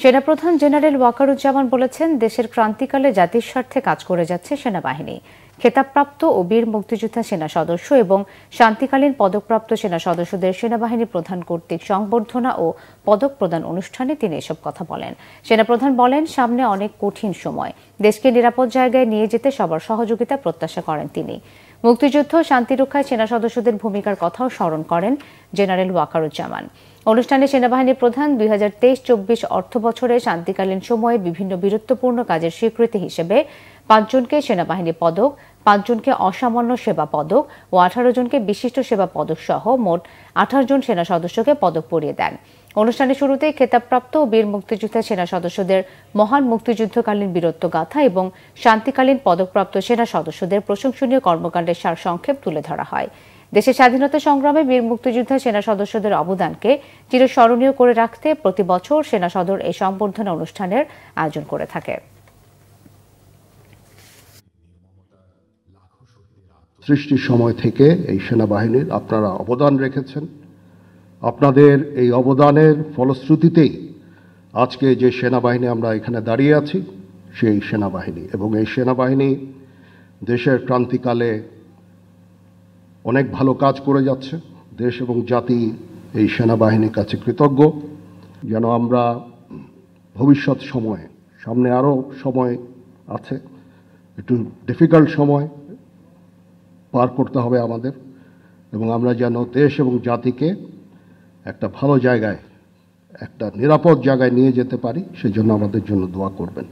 সেনাপ্রধান জেনারেল ওয়াকারুজ্জামান বলেছেন, দেশের ক্রান্তিকালে জাতির স্বার্থে কাজ করে যাচ্ছে সেনাবাহিনী। খেতাবপ্রাপ্ত ও বীর মুক্তিযোদ্ধা সেনা সদস্য এবং শান্তিকালীন পদকপ্রাপ্ত সেনা সদস্যদের সেনাবাহিনী প্রধান কর্তৃক সংবর্ধনা ও পদক প্রদান অনুষ্ঠানে তিনি এসব কথা বলেন। সেনাপ্রধান বলেন, সামনে অনেক কঠিন সময়, দেশকে নিরাপদ জায়গায় নিয়ে যেতে সবার সহযোগিতা প্রত্যাশা করেন তিনি। মুক্তিযুদ্ধ ও শান্তিরক্ষায় সেনা সদস্যদের ভূমিকার কথাও স্মরণ করেন জেনারেল ওয়াকারুজ্জামান। অনুষ্ঠানে সেনাবাহিনী প্রধান ২০২৩-২৪ অর্থবছরে শান্তিকালীন সময়ে বিভিন্ন বীরত্বপূর্ণ কাজের স্বীকৃতি হিসেবে ৫ জনকে সেনাবাহিনী পদক, ৫ জনকে অসামান্য সেবা পদক ও ১৮ জনকে বিশিষ্ট সেবা পদক সহ মোট ১৮ জন সেনা সদস্যকে পদক পরিয়ে দেন। অনুষ্ঠানের শুরুতেই খেতাবপ্রাপ্ত ও বীর মুক্তিযোদ্ধা সেনা সদস্যদের মহান মুক্তিযুদ্ধকালীন বীরত্ব গাথা এবং শান্তিকালীন পদকপ্রাপ্ত সেনা সদস্যদের প্রশংসনীয় কর্মকাণ্ডের সারসংক্ষেপ তুলে ধরা হয়। দেশের স্বাধীনতা সংগ্রামে বীর মুক্তিযোদ্ধা সেনা সদস্যদের অবদানকে চিরস্মরণীয় করে রাখতে প্রতি বছর সেনা সদর এই সংবর্ধনা অনুষ্ঠানের আয়োজন করে থাকে। সৃষ্টির সময় থেকে এই সেনাবাহিনীর আপনারা অবদান রেখেছেন। আপনাদের এই অবদানের ফলশ্রুতিতেই আজকে যে সেনাবাহিনী আমরা এখানে দাঁড়িয়ে আছি, সেই সেনাবাহিনী, এবং এই সেনাবাহিনী দেশের ক্রান্তিকালে অনেক ভালো কাজ করে যাচ্ছে। দেশ এবং জাতি এই সেনাবাহিনীর কাছে কৃতজ্ঞ। যেন আমরা ভবিষ্যৎ সময়ে, সামনে আরও সময় আছে, একটু ডিফিকাল্ট সময় পার করতে হবে আমাদের, এবং আমরা যেন দেশ এবং জাতিকে একটা ভালো জায়গায়, একটা নিরাপদ জায়গায় নিয়ে যেতে পারি, সেজন্য আমাদের জন্য দোয়া করবেন।